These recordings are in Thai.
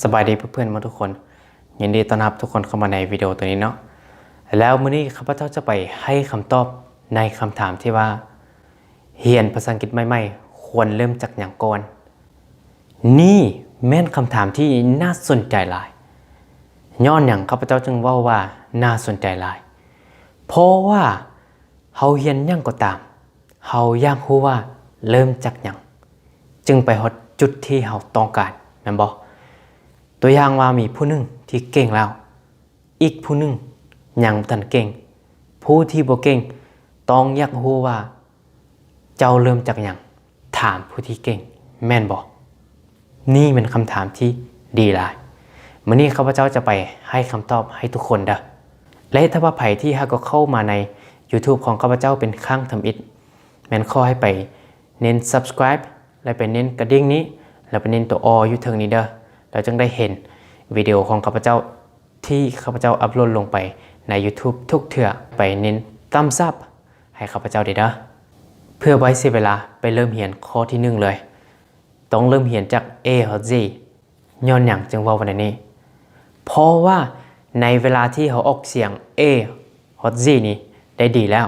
สบายดีเพื่อนๆมาทุกคนยินดีต้อนรับทุกคนเข้ามาในวิดีโอตัวนี้เนาะแล้วมื้อนี้ข้าพเจ้าจะไปให้คำตอบในคำถามที่ว่าเรียนภาษาอังกฤษใหม่ๆควรเริ่มจากหยังก่อนนี่แม่นคำถามที่น่าสนใจหลายย้อนหยังข้าพเจ้าจึงว่าน่าสนใจหลายเพราะว่าเฮาเรียนหยังก็ตามเฮาอยากรู้ว่าเริ่มจากหยังจึงไปฮอดจุดที่เฮาต้องการแม่นบ่ตัวอย่างว่ามีผู้หนึ่งที่เก่งแล้วอีกผู้หนึ่งยังบ่ทันเก่งผู้ที่บ่เก่งต้องอยากรู้ว่าเจ้าเริ่มจากหยังถามผู้ที่เก่งแม่นบ่นี่เป็นคำถามที่ดีหลายมื้อนี้ข้าพเจ้าจะไปให้คำตอบให้ทุกคนเด้อและถ้าว่าไผที่หากก็เข้ามาใน YouTube ของข้าพเจ้าเป็นครั้งทำอิฐแม่นขอให้ไปเน้น Subscribe และไปเน้นกระดิ่งนี้แล้วไปเน้นตัว ออยู่เทิงนี้เด้อเราจึงได้เห็นวิดีโอของข้าพเจ้าที่ข้าพเจ้าอัปโหลดลงไปใน YouTube ทุกเทื่อไปเน้นthumbs upให้ข้าพเจ้าได้เด้อเพื่อไว้เสียเวลาไปเริ่มเรียนข้อที่1เลยต้องเริ่มเรียนจาก A ถึง Z ย้อนหยังจึงเว้าวันนี้เพราะว่าในเวลาที่เขาออกเสียง A ถึง Z นี่ได้ดีแล้ว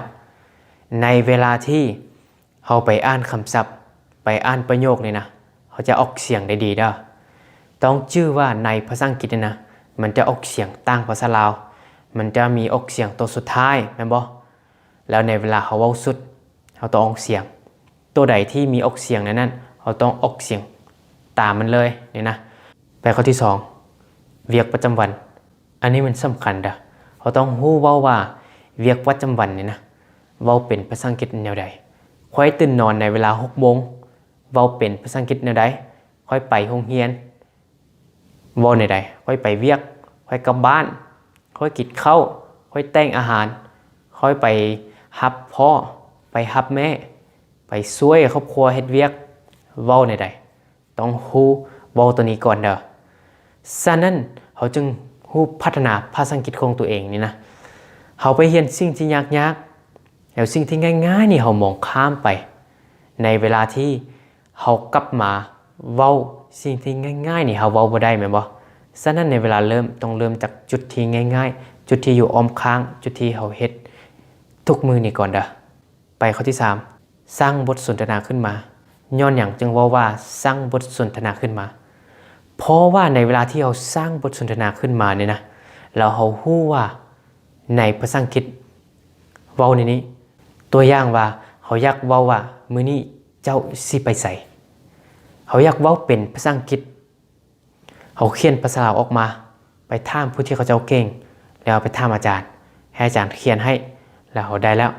ในเวลาที่เขาไปอ่านคำศัพท์ไปอ่านประโยคนี่นะเขาจะออกเสียงได้ดีเด้อต้องชื่อว่าในภาษาอังกฤษนะมันจะออกเสียงต่างภาษาลาวมันจะมีออกเสียงตัวสุดท้ายแม่นบ่แล้วในเวลาเขาเว้าสุดเขาต้องออกเสียงตัวใดที่มีออกเสียงนั้นเขาต้องออกเสียงตามมันเลยนี่นะไปข้อที่2เวียกประจำวันอันนี้มันสำคัญเด้อเขาต้องรู้เว้าว่าเวียกประจำวันนี่นะเว้าเป็นภาษาอังกฤษแนวใดค่อยตื่นนอนในเวลา 6 โมงเว้าเป็นภาษาอังกฤษแนวใดค่อยไปโรงเรียนเว้าในใดค่อยไปเวียกค่อยกลับบ้านค่อยกินข้าวค่อยแต่งอาหารค่อยไปรับพ่อไปรับแม่ไปช่วยครอบครัวเฮ็ดเวียกเว้าในใดต้องฮู้เว้าตัวนี้ก่อนเด้อฉะนั้นเขาจึงฮู้พัฒนาภาษาอังกฤษของตัวเองนี่นะเขาไปเรียนสิ่งที่ยากๆแล้วสิ่งที่ง่ายๆนี่เขามองข้ามไปในเวลาที่เขากลับมาเว้าสิ่งที่ง่ายๆนี่เขาเว้าบ่ได้แม่นบ่ฉะนั้นในเวลาเริ่มต้องเริ่มจากจุดที่ง่ายๆจุดที่อยู่อ้อมค้างจุดที่เขาเฮ็ดทุกมือนี่ก่อนเด้อไปข้อที่3สร้างบทสนทนาขึ้นมาย้อนหยังจึงว่าสร้างบทสนทนาขึ้นมาเพราะว่าในเวลาที่เราสร้างบทสนทนาขึ้นมาเนี่ยนะเราฮู้ว่าในภาษาอังกฤษเว้าในนี้ตัวอย่างว่าเขาอยากเว้าว่ามื้อนี้เจ้าสิไปไสเขาอยากเว้าเป็นภาษาอังกฤษเขาเขียนภาษาลาวออกมาไปถามผู้ที่เขาเจ้าเก่งแล้วไปถามอาจารย์ให้อาจารย์เขียนให้แล้วเขาได้แล้ว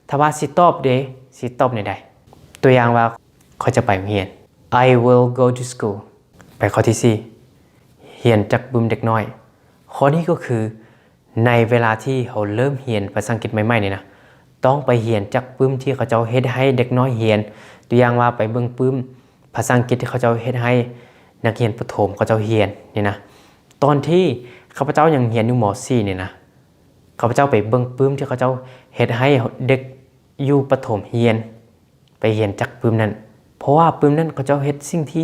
ถ้าว่าสิตอบเด้สิตอบในใดตัวอย่างว่าเขาจะไปโรงเรียน I will go to school ไปข้อที่4เรียนจากบึมเด็กน้อยข้อนี้ก็คือในเวลาที่เขาเริ่มเรียนภาษาอังกฤษใหม่ๆนี่นะต้องไปเรียนจากปึ้มที่เขาเจ้าเฮ็ดให้เด็กน้อยเรียนตัวอย่างว่าไปเบิ่งปึ้มภาษาอังกฤษที่เขาเจ้าเฮ็ดให้นักเรียนประถมเขาเจ้าเรียนนี่นะตอนที่ข้าพเจ้ายังเรียนอยู่ม .4 นี่นะข้าพเจ้าไปเบิ่งปึ้มที่เขาเจ้าเฮ็ดให้เด็กอยู่ประถมเรียนไปเรียนจากปึ้มนั้นเพราะว่าปึ้มนั้นเขาเจ้าเฮ็ดสิ่งที่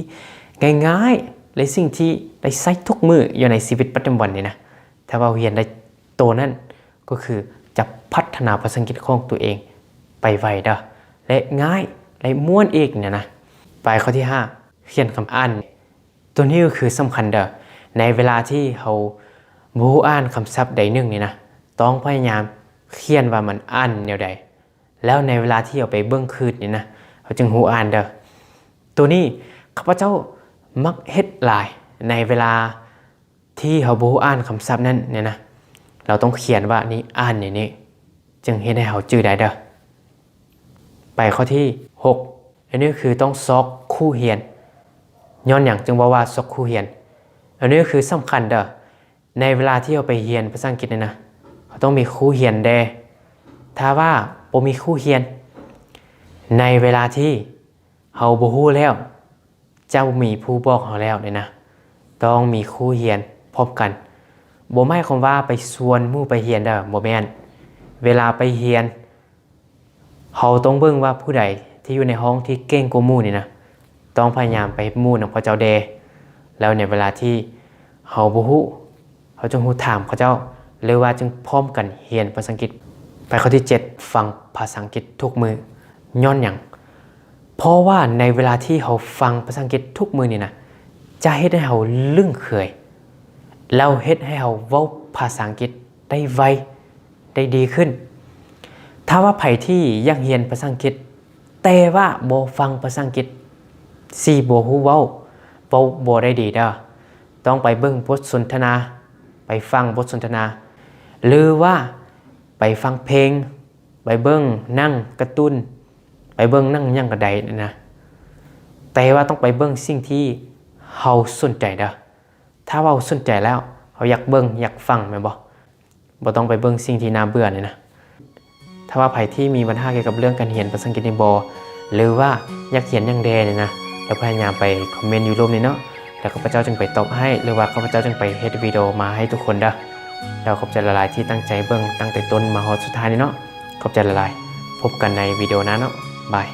ง่ายๆและสิ่งที่ได้ใช้ทุกมื้ออยู่ในชีวิตประจำวันนี่นะถ้าว่าเรียนได้โตนั้นก็คือจะพัฒนาภาษาอังกฤษของตัวเองไปไวเด้อและง่ายและม่วนอีกเนี่ยนะไปข้อที่5เขียนคำอ่านตัวนี้ก็คือสำคัญเด้อในเวลาที่เขาบ่อ่านคำศัพท์ใดหนึ่งนี่นะต้องพยายามเขียนว่ามันอ่านแนวใดแล้วในเวลาที่เอาไปเบิ่งคืนนี่นะเขาจึงฮู้อ่านเด้อตัวนี้ข้าพเจ้ามักเฮ็ดหลายในเวลาที่เขาบ่อ่านคำศัพท์นั้นเนี่ยนะเราต้องเขียนว่านี่อ่านนี่จึงเฮ็ดให้เขาจื้อได้เด้อไปข้อที่6อันนี้คือต้องซอกคู่เรียนย้อนหยังจึงว่าซอกคู่เรียนอันนี้คือสำคัญเด้อในเวลาที่เราไปเรียนภาษาอังกฤษนี่นะเขาต้องมีคู่เรียนแด่ถ้าว่าบ่มีคู่เรียนในเวลาที่เราบ่ฮู้แล้วเจ้ามีผู้บอกเราแล้วเนี่ยนะต้องมีคู่เรียนพบกันบ่หมายความว่าไปชวนหมู่ไปเรียนเด้อบ่แม่นเวลาไปเรียนเขาต้องเบิ่งว่าผู้ใดที่อยู่ในห้องที่เก่งกว่าหมู่นี่นะต้องพยายามไปหมู่นำเขาเจ้าเดแล้วในเวลาที่ เฮาบ่ฮู้เฮาจงฮู้ถามเขาเจ้าหรือว่าจึงพร้อมกันเรียนภาษาอังกฤษไปข้อที่7ฟังภาษาอังกฤษทุกมื้อย้อนหยังเพราะว่าในเวลาที่เฮาฟังภาษาอังกฤษทุกมื้อนี่นะจะเฮ็ดให้เฮาลึ่งเคยแล้วเฮ็ดให้เฮาเว้าภาษาอังกฤษได้ไวได้ดีขึ้นถ้าว่าไผที่อยากเรียนภาษาอังกฤษแต่ว่าบ่ฟังภาษาอังกฤษสิบ่ฮู้เว้าบ่ได้ดีเด้อต้องไปเบิ่งบทสนทนาไปฟังบทสนทนาหรือว่าไปฟังเพลงไปเบิ่งหนังการ์ตูนไปเบิ่งหนังหยังก็ได้นะแต่ว่าต้องไปเบิ่งสิ่งที่เฮาสนใจเด้อถ้าเฮาสนใจแล้วเฮาอยากเบิ่งอยากฟังแม่นบ่ต้องไปเบิ่งสิ่งที่น่าเบื่อนี่นะถ้าว่าไผที่มีปัญหาเกี่ยวกับเรื่องการเรียนภาษาอังกฤษนี่บ่หรือว่าอยากเขียนอย่างใดนี่นะแล้วพยายามไปคอมเมนต์อยู่รูปนี้เนาะแล้วข้าพเจ้าจึงไปตอบให้หรือว่าข้าพเจ้าจึงไปเฮ็ดวิดีโอมาให้ทุกคนเด้อแล้วขอบใจหลายๆที่ตั้งใจเบิ่งตั้งแต่ต้นมาฮอดสุดท้ายนี่เนาะขอบใจหลายๆพบกันในวิดีโอหน้าเนาะบาย